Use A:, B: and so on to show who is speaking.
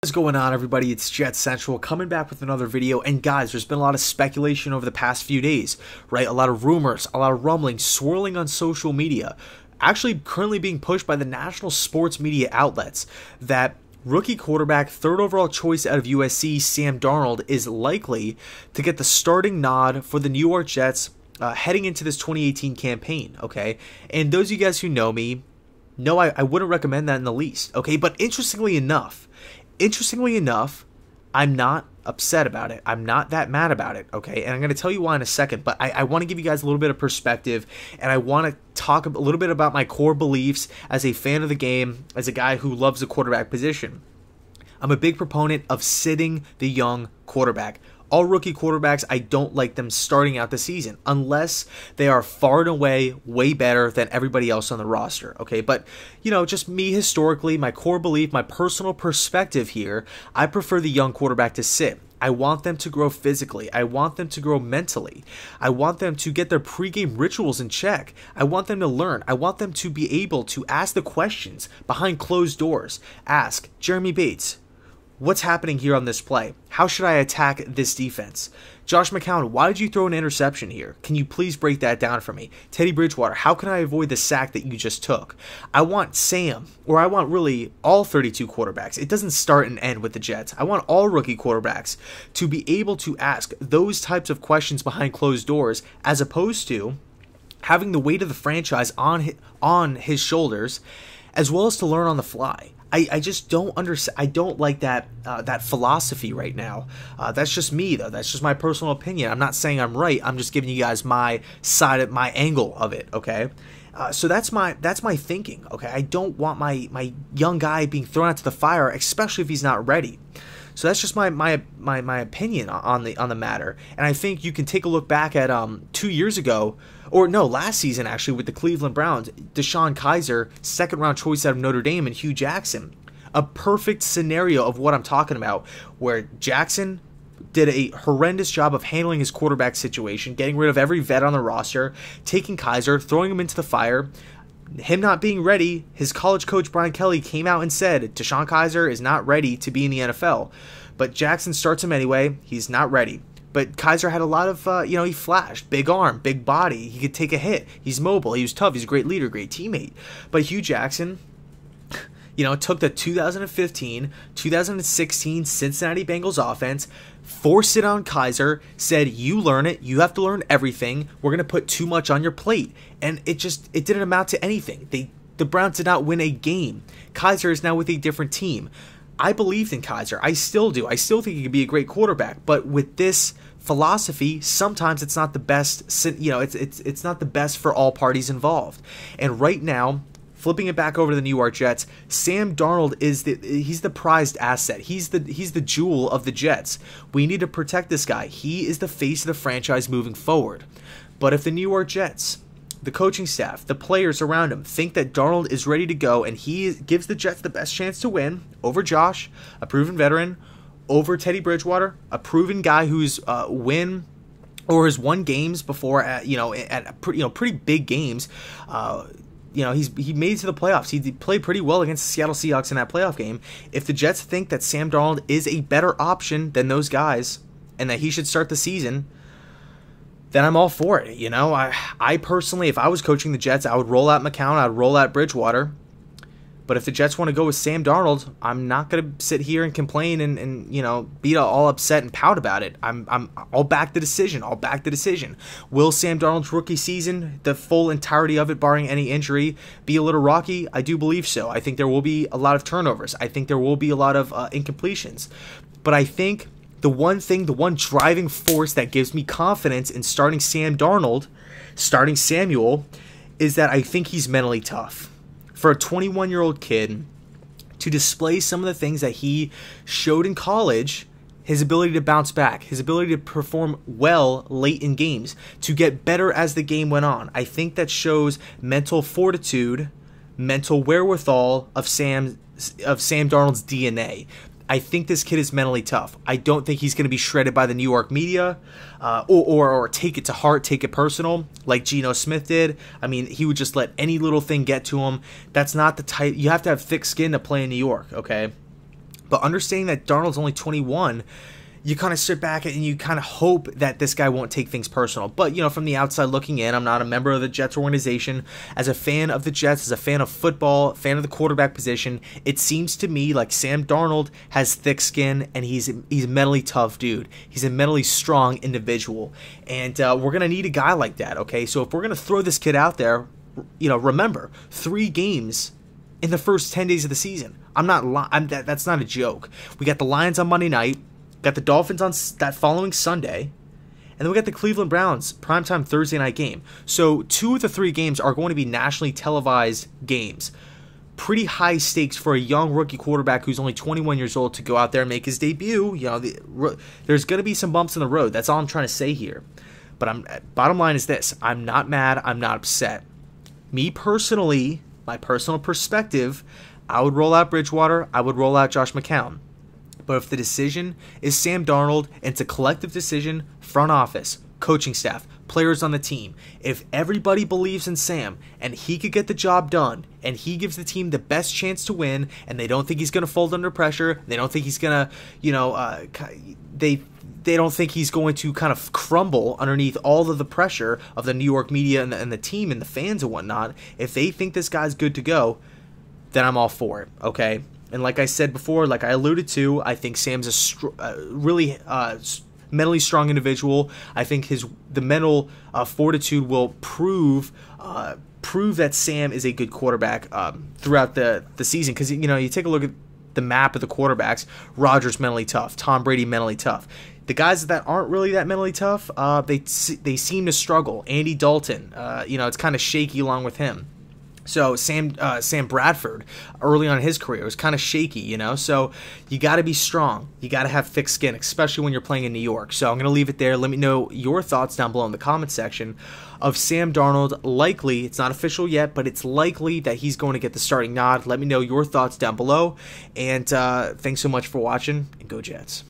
A: What's going on, everybody? It's JetsCentral coming back with another video. And guys, there's been a lot of speculation over the past few days, right? A lot of rumors, a lot of rumblings swirling on social media, actually currently being pushed by the national sports media outlets, that rookie quarterback, third overall choice out of USC, Sam Darnold, is likely to get the starting nod for the New York Jets heading into this 2018 campaign, okay? And those of you guys who know me know I wouldn't recommend that in the least, okay? But interestingly enough, I'm not upset about it. I'm not that mad about it, okay? And I'm going to tell you why in a second, but I want to give you guys a little bit of perspective, and I want to talk a little bit about my core beliefs as a fan of the game, as a guy who loves the quarterback position. I'm a big proponent of sitting the young quarterback. All rookie quarterbacks, I don't like them starting out the season unless they are far and away way better than everybody else on the roster, okay? But, you know, just me historically, my core belief, my personal perspective here, I prefer the young quarterback to sit. I want them to grow physically. I want them to grow mentally. I want them to get their pregame rituals in check. I want them to learn. I want them to be able to ask the questions behind closed doors. Ask, Jeremy Bates, what's happening here on this play? How should I attack this defense? Josh McCown, why did you throw an interception here? Can you please break that down for me? Teddy Bridgewater, how can I avoid the sack that you just took? I want Sam, or I want really all 32 quarterbacks. It doesn't start and end with the Jets. I want all rookie quarterbacks to be able to ask those types of questions behind closed doors, as opposed to having the weight of the franchise on his shoulders, as well as to learn on the fly. I just don't understand. I don't like that philosophy right now. That's just me, though. That's just my personal opinion. I'm not saying I'm right. I'm just giving you guys my side of my angle of it. Okay, so that's my thinking. Okay, I don't want my young guy being thrown out to the fire, especially if he's not ready. So that's just my opinion on the matter. And I think you can take a look back at 2 years ago, or no, last season actually, with the Cleveland Browns, DeShone Kizer, second round choice out of Notre Dame, and Hugh Jackson. A perfect scenario of what I'm talking about, where Jackson did a horrendous job of handling his quarterback situation, getting rid of every vet on the roster, taking Kizer, throwing him into the fire. Him not being ready, his college coach Brian Kelly came out and said DeShone Kizer is not ready to be in the NFL. But Jackson starts him anyway. He's not ready. But Kizer had a lot of, he flashed. Big arm, big body. He could take a hit. He's mobile. He was tough. He's a great leader, great teammate. But Hugh Jackson, took the 2015, 2016 Cincinnati Bengals offense, forced it on Kizer, said, you learn it, you have to learn everything, we're going to put too much on your plate. And it didn't amount to anything. The Browns did not win a game. Kizer is now with a different team. I believed in Kizer. I still do. I still think he could be a great quarterback. But with this philosophy, sometimes it's not the best, it's not the best for all parties involved. And right now, flipping it back over to the New York Jets, Sam Darnold he's the prized asset. He's the jewel of the Jets. We need to protect this guy. He is the face of the franchise moving forward. But if the New York Jets, the coaching staff, the players around him think that Darnold is ready to go and he gives the Jets the best chance to win over Josh, a proven veteran, over Teddy Bridgewater, a proven guy who's has won games before at pretty big games. He made it to the playoffs. He played pretty well against the Seattle Seahawks in that playoff game. If the Jets think that Sam Darnold is a better option than those guys and that he should start the season, then I'm all for it. I personally, if I was coaching the Jets, I would roll out McCown, I'd roll out Bridgewater. But if the Jets want to go with Sam Darnold, I'm not going to sit here and complain and be all upset and pout about it. I'll back the decision. Will Sam Darnold's rookie season, the full entirety of it, barring any injury, be a little rocky? I do believe so. I think there will be a lot of turnovers. I think there will be a lot of incompletions. But I think the one driving force that gives me confidence in starting Samuel, is that I think he's mentally tough. For a 21-year-old kid to display some of the things that he showed in college, his ability to bounce back, his ability to perform well late in games, to get better as the game went on, I think that shows mental fortitude, mental wherewithal of Sam Darnold's DNA. I think this kid is mentally tough. I don't think he's going to be shredded by the New York media or take it to heart, take it personal like Geno Smith did. I mean, he would just let any little thing get to him. That's not the type. You have to have thick skin to play in New York, okay? But understanding that Darnold's only 21, you kind of sit back and you kind of hope that this guy won't take things personal. But, from the outside looking in, I'm not a member of the Jets organization. As a fan of the Jets, as a fan of football, fan of the quarterback position, it seems to me like Sam Darnold has thick skin and he's a mentally tough dude. He's a mentally strong individual. And we're going to need a guy like that, okay? So if we're going to throw this kid out there, remember, 3 games in the first 10 days of the season. That's not a joke. We got the Lions on Monday night. Got the Dolphins on that following Sunday. And then we got the Cleveland Browns primetime Thursday night game. So 2 of the 3 games are going to be nationally televised games. Pretty high stakes for a young rookie quarterback who's only 21 years old to go out there and make his debut. There's going to be some bumps in the road. That's all I'm trying to say here. But bottom line is this. I'm not mad. I'm not upset. Me personally, my personal perspective, I would roll out Bridgewater. I would roll out Josh McCown. But if the decision is Sam Darnold, and it's a collective decision, front office, coaching staff, players on the team, if everybody believes in Sam and he could get the job done and he gives the team the best chance to win and they don't think he's going to fold under pressure, they don't think he's going to, they don't think he's going to kind of crumble underneath all of the pressure of the New York media and the team and the fans and whatnot, if they think this guy's good to go, then I'm all for it, okay? And like I said before, like I alluded to, I think Sam's a really mentally strong individual. I think the mental fortitude will prove that Sam is a good quarterback throughout the season. Because you take a look at the map of the quarterbacks. Rodgers mentally tough, Tom Brady mentally tough. The guys that aren't really that mentally tough, they seem to struggle. Andy Dalton, it's kind of shaky along with him. So Sam Bradford, early on in his career, was kind of shaky, So you got to be strong. You got to have thick skin, especially when you're playing in New York. So I'm going to leave it there. Let me know your thoughts down below in the comment section of Sam Darnold. Likely, it's not official yet, but it's likely that he's going to get the starting nod. Let me know your thoughts down below. And thanks so much for watching, and go Jets.